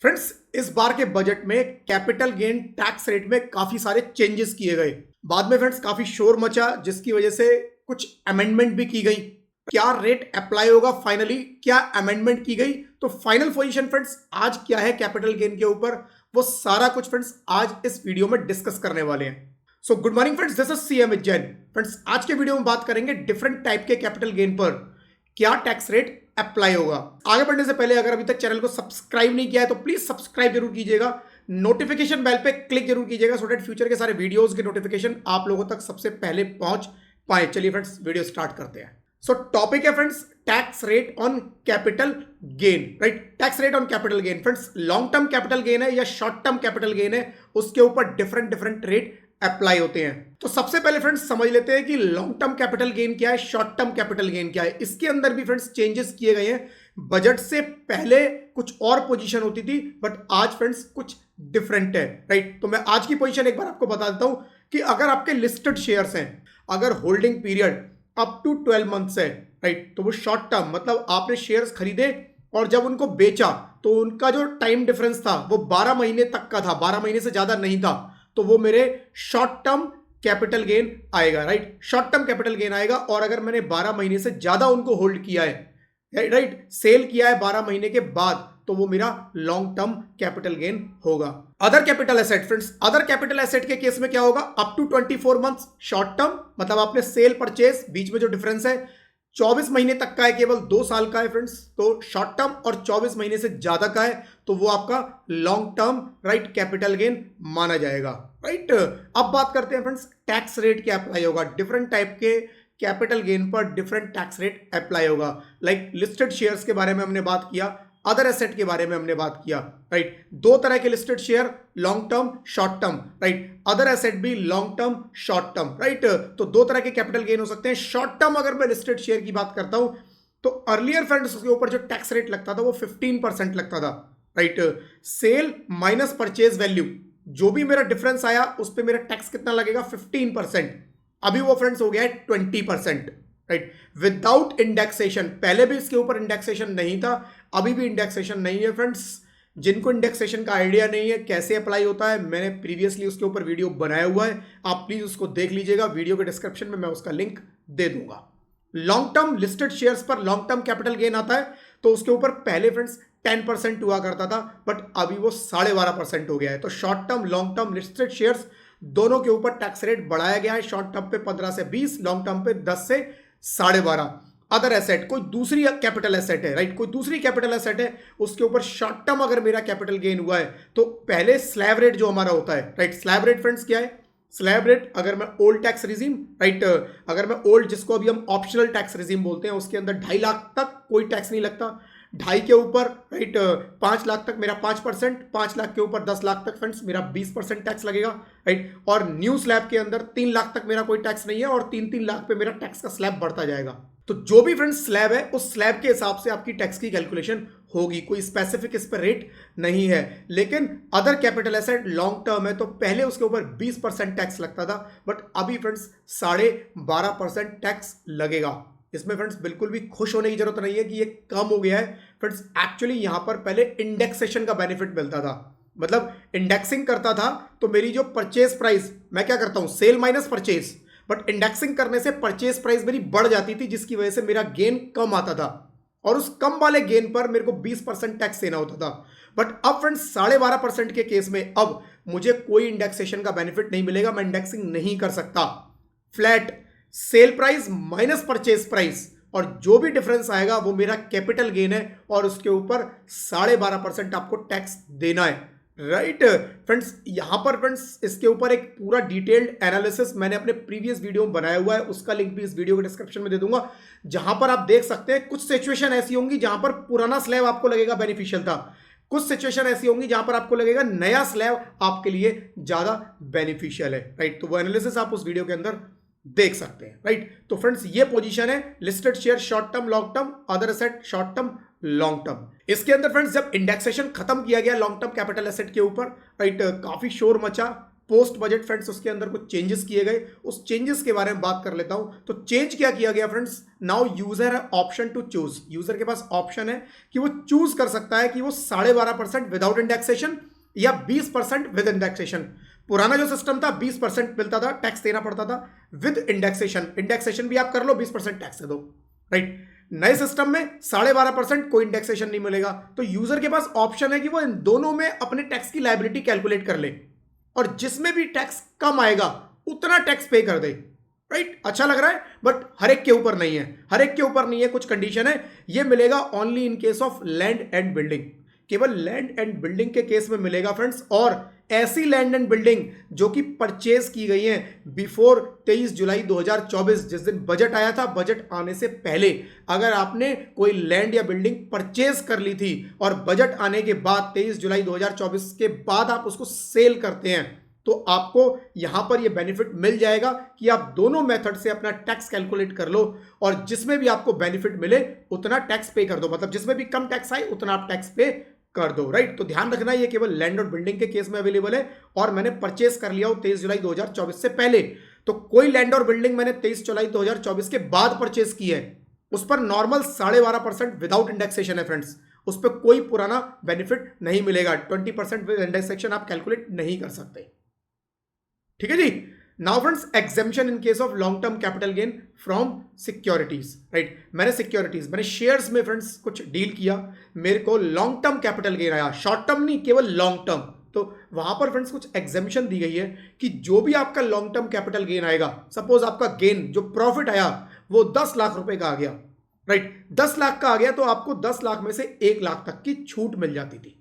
Friends, इस बार के budget में कैपिटल गेन टैक्स रेट में काफी सारे चेंजेस किए गए। बाद में फ्रेंड्स काफी शोर मचा, जिसकी वजह से कुछ अमेंडमेंट भी की गई। क्या रेट अप्लाई होगा, फाइनली क्या अमेंडमेंट की गई, तो फाइनल पोजीशन फ्रेंड्स आज क्या है कैपिटल गेन के ऊपर, वो सारा कुछ फ्रेंड्स आज इस वीडियो में डिस्कस करने वाले हैं। So good morning friends, this is CM Jain. Friends आज के वीडियो में बात करेंगे डिफरेंट टाइप के कैपिटल गेन पर क्या टैक्स रेट अप्लाई होगा। आगे बढ़ने से पहले अगर अभी तक चैनल को सब्सक्राइब नहीं किया है तो प्लीज सब्सक्राइब जरूर कीजिएगा, नोटिफिकेशन बेल पे क्लिक जरूर कीजिएगा सो दैट फ्यूचर के सारे वीडियोस के नोटिफिकेशन आप लोगों तक सबसे पहले पहुंच पाए। चलिए फ्रेंड्स वीडियो स्टार्ट करते हैं। सो टॉपिक है friends tax rate on capital gain, right. Tax rate on capital gain friends long term capital gain है या शॉर्ट टर्म कैपिटल गेन है, उसके ऊपर डिफरेंट रेट अप्लाई होते हैं। तो सबसे पहले फ्रेंड्स समझ लेते हैं कि लॉन्ग टर्म कैपिटल गेन क्या है, शॉर्ट टर्म कैपिटल गेन क्या है। इसके अंदर भी फ्रेंड्स चेंजेस किए गए हैं। बजट से पहले कुछ और पोजीशन होती थी, बट आज फ्रेंड्स कुछ डिफरेंट है, राइट। तो मैं आज की पोजीशन एक बार आपको बता देता हूं कि अगर आपके लिस्टेड शेयर्स हैं, अगर holding period up to 12 months है, राइट, तो वो शॉर्ट टर्म मतलब आपने शेयर्स खरीदे और जब उनको बेचा तो उनका जो टाइम डिफरेंस था वो 12 महीने तक का था, 12 महीने से ज्यादा नहीं था, तो वो मेरे शॉर्ट टर्म कैपिटल गेन आएगा, right. Short term capital gain आएगा। और अगर मैंने 12 महीने से ज्यादा उनको होल्ड किया है, राइट, सेल किया है 12 महीने के बाद, तो वो मेरा लॉन्ग टर्म कैपिटल गेन होगा। Other capital asset friends, other capital asset के केस में क्या होगा, up to 24 months short term मतलब आपने सेल परचेज बीच में जो डिफरेंस है 24 महीने तक का है, केवल 2 साल का है फ्रेंड्स, तो शॉर्ट टर्म और 24 महीने से ज्यादा का है तो वो आपका long term, right, capital gain माना जाएगा, राइट। अब बात करते हैं फ्रेंड्स टैक्स रेट क्या अप्लाई होगा। डिफरेंट टाइप के कैपिटल गेन पर डिफरेंट टैक्स रेट अप्लाई होगा। लाइक लिस्टेड शेयर्स के बारे में हमने बात किया, अदर एसेट के बारे में हमने बात किया, राइट। 2 तरह के listed share, long term short term, right. Other asset भी long term short term, right. तो 2 तरह के कैपिटल गेन हो सकते हैं। शॉर्ट टर्म अगर मैं लिस्टेड शेयर की बात करता हूं तो अर्लियर फ्रेंड्स उसके ऊपर जो टैक्स रेट लगता था वो 15% लगता था, right. Sale minus purchase value, जो भी मेरा डिफरेंस आया उस पर मेरा टैक्स कितना लगेगा, 15%। अभी वो फ्रेंड्स हो गया है 20%, राइट, विदाउट इंडेक्सेशन। पहले भी इसके ऊपर इंडेक्सेशन नहीं था, अभी भी इंडेक्सेशन नहीं है फ्रेंड्स। जिनको इंडेक्सेशन का आइडिया नहीं है कैसे अप्लाई होता है, मैंने प्रीवियसली उसके ऊपर वीडियो बनाया हुआ है, आप प्लीज उसको देख लीजिएगा, वीडियो के डिस्क्रिप्शन में मैं उसका लिंक दे दूंगा। लॉन्ग टर्म लिस्टेड शेयर्स पर लॉन्ग टर्म कैपिटल गेन आता है तो उसके ऊपर पहले फ्रेंड्स 10% हुआ करता था, बट अभी वो 12.5% हो गया है। तो short term long term listed shares दोनों के ऊपर टैक्स रेट बढ़ाया गया है। शॉर्ट टर्म पे 15 से 20, लॉन्ग टर्म पे 10 से 12.5। अदर एसेट कोई दूसरी कैपिटल एसेट है, राइट, कोई दूसरी कैपिटल एसेट है, उसके ऊपर शॉर्ट टर्म अगर मेरा कैपिटल गेन हुआ है तो पहले स्लैब रेट जो हमारा होता है, राइट, स्लैब रेट फ्रेंड्स क्या है, स्लैब रेट अगर मैं ओल्ड टैक्स रिजीम, राइट, अगर मैं ओल्ड जिसको अभी हम ऑप्शनल टैक्स रिजीम बोलते हैं, उसके अंदर 2.5 लाख तक कोई टैक्स नहीं लगता। 2.5 के ऊपर, राइट, 5 लाख तक मेरा 5%, 5 लाख के ऊपर 10 लाख तक फ्रेंड्स मेरा 20% टैक्स लगेगा, राइट। और न्यू स्लैब के अंदर 3 लाख तक मेरा कोई टैक्स नहीं है और 3-3 लाख पे मेरा टैक्स का स्लैब बढ़ता जाएगा। तो जो भी फ्रेंड्स स्लैब है उस स्लैब के हिसाब से आपकी टैक्स की कैलकुलेशन होगी, कोई स्पेसिफिक इस पर रेट नहीं है। लेकिन other capital asset long term है तो पहले उसके ऊपर 20% टैक्स लगता था, बट अभी फ्रेंड्स 12.5% टैक्स लगेगा। इसमें फ्रेंड्स बिल्कुल भी खुश होने की जरूरत नहीं है कि ये कम हो गया है फ्रेंड्स। एक्चुअली यहां पर पहले इंडेक्सेशन का बेनिफिट मिलता था, मतलब इंडेक्सिंग करता था तो मेरी जो परचेज प्राइस, मैं क्या करता हूं sale minus purchase, but indexing करने से परचेज प्राइस मेरी बढ़ जाती थी, जिसकी वजह से मेरा गेन कम आता था और उस कम वाले गेन पर मेरे को 20% टैक्स देना होता था। बट अब फ्रेंड्स 12.5% के केस में अब मुझे कोई इंडेक्सेशन का बेनिफिट नहीं मिलेगा, मैं इंडेक्सिंग नहीं कर सकता। Flat sale price minus purchase price और जो भी डिफरेंस आएगा वो मेरा कैपिटल गेन है और उसके ऊपर 12.5% आपको टैक्स देना है, राइट। फ्रेंड्स यहां पर फ्रेंड्स इसके ऊपर एक पूरा डिटेल्ड एनालिसिस मैंने अपने प्रीवियस वीडियो में बनाया हुआ है, उसका लिंक भी इस वीडियो के डिस्क्रिप्शन में दे दूंगा, जहां पर आप देख सकते हैं कुछ सिचुएशन ऐसी होंगी जहां पर पुराना स्लैब आपको लगेगा बेनिफिशियल था, कुछ सिचुएशन ऐसी होंगी जहां पर आपको लगेगा नया स्लैब आपके लिए ज्यादा बेनिफिशियल है, राइट। तो वो एनालिसिस आप उस वीडियो के अंदर देख सकते हैं, राइट। तो फ्रेंड्स ये पोजीशन है listed share short term long term, other asset short term long term. इसके अंदर फ्रेंड्स जब इंडेक्सेशन खत्म किया गया लॉन्ग टर्म कैपिटल एसेट के ऊपर, राइट, काफी शोर मचा, पोस्ट बजट फ्रेंड्स उसके अंदर कुछ चेंजेस किए गए, उस चेंजेस के बारे में बात कर लेता हूं। तो चेंज क्या किया गया फ्रेंड्स, नाउ यूजर है ऑप्शन टू चूज, यूजर के पास ऑप्शन है कि वो चूज कर सकता है कि वो 12.5% विदाउट इंडेक्सेशन या 20% विद इंडेक्सेशन। पुराना जो सिस्टम था 20% मिलता था, टैक्स देना पड़ता था, विद इंडेक्सेशन, इंडेक्सेशन भी आप कर लो 20% टैक्स दे दो, राइट। नए सिस्टम में 12.5% कोई इंडेक्सेशन नहीं मिलेगा। तो यूजर के पास ऑप्शन है कि वो इन दोनों में अपने टैक्स की लायबिलिटी कैलकुलेट कर ले और जिसमें भी टैक्स कम आएगा उतना टैक्स पे कर दे, राइट। अच्छा लग रहा है, बट हर एक के ऊपर नहीं है, हर एक के ऊपर नहीं है, कुछ कंडीशन है। ये मिलेगा only in case of land and building, केवल लैंड एंड बिल्डिंग के केस में मिलेगा फ्रेंड्स। और ऐसी लैंड एंड बिल्डिंग जो कि परचेज की गई है बिफोर 23 जुलाई 2024, जिस दिन बजट आया था, बजट आने से पहले अगर आपने कोई लैंड या बिल्डिंग परचेज कर ली थी और बजट आने के बाद 23 जुलाई 2024 के बाद आप उसको सेल करते हैं, तो आपको यहां पर यह बेनिफिट मिल जाएगा कि आप दोनों मेथड से अपना टैक्स कैलकुलेट कर लो और जिसमें भी आपको बेनिफिट मिले उतना टैक्स पे कर दो, मतलब जिसमें भी कम टैक्स आए उतना आप टैक्स पे कर दो, राइट। तो ध्यान रखना ये केवल लैंड और बिल्डिंग के केस में अवेलेबल है और मैंने परचेस कर लिया हो 23 जुलाई 2024 से पहले। तो कोई लैंड और बिल्डिंग मैंने 23 जुलाई 2024 के बाद परचेस की है, उस पर नॉर्मल 12.5% विदाउट इंडेक्सेशन है फ्रेंड्स, उस पर कोई पुराना बेनिफिट नहीं मिलेगा। 20% विद इंडेक्सेशन आप कैलकुलेट नहीं कर सकते, ठीक है जी। Now friends, exemption in case of long term capital gain from securities, right. मैंने शेयर्स में फ्रेंड्स कुछ डील किया, मेरे को लॉन्ग टर्म कैपिटल गेन आया, शॉर्ट टर्म नहीं, केवल लॉन्ग टर्म। तो वहां पर फ्रेंड्स कुछ एग्जेम्पशन दी गई है कि जो भी आपका लॉन्ग टर्म कैपिटल गेन आएगा, सपोज आपका गेन जो प्रॉफिट आया वो 10 लाख रुपए का आ गया, राइट, 10 लाख का आ गया, तो आपको 10 लाख में से 1 लाख तक की छूट मिल जाती थी।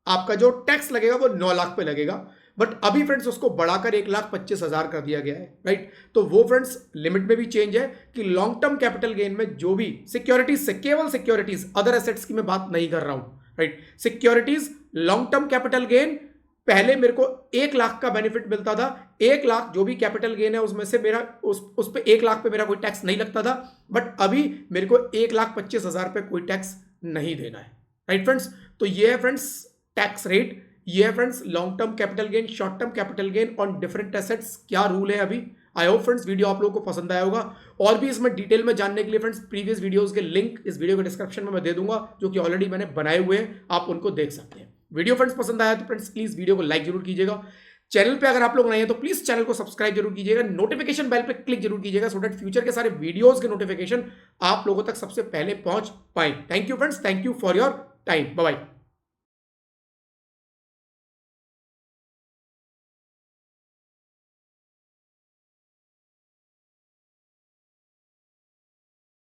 आपका जो टैक्स लगेगा वो 9 लाख पे लगेगा, बट अभी फ्रेंड्स उसको बढ़ाकर 1,25,000 कर दिया गया है, राइट। तो वो फ्रेंड्स लिमिट में भी चेंज है कि लॉन्ग टर्म कैपिटल गेन में जो भी सिक्योरिटीज से, केवल सिक्योरिटीज, अदर एसेट्स की मैं बात नहीं कर रहा हूं, right. Securities long term capital gain, पहले मेरे को 1 लाख का बेनिफिट मिलता था, 1 लाख जो भी कैपिटल गेन है उसमें से मेरा उस पे 1 लाख पे मेरा कोई टैक्स नहीं लगता था, बट अभी मेरे को 1,25,000 पे कोई टैक्स नहीं देना है, राइट फ्रेंड्स। तो ये है फ्रेंड्स टैक्स रेट, ये है friends long term capital gain, short term capital gain on different assets, क्या रूल है अभी। आई होप फ्रेंड्स वीडियो आप लोगों को पसंद आया होगा, और भी इसमें डिटेल में जानने के लिए फ्रेंड्स प्रीवियस वीडियोस के लिंक इस वीडियो के डिस्क्रिप्शन में मैं दे दूंगा, जो कि ऑलरेडी मैंने बनाए हुए हैं, आप उनको देख सकते हैं। वीडियो फ्रेंड्स पसंद आया तो फ्रेंड्स प्लीज वीडियो को लाइक जरूर कीजिएगा, चैनल पे अगर आप लोग नए हैं तो प्लीज चैनल को सब्सक्राइब जरूर कीजिएगा, नोटिफिकेशन बेल पे क्लिक जरूर कीजिएगा, सो दैट फ्यूचर के सारे वीडियोस के नोटिफिकेशन आप लोगों तक सबसे पहले पहुंच पाए। Thank you friends, thank you for your time, bye bye.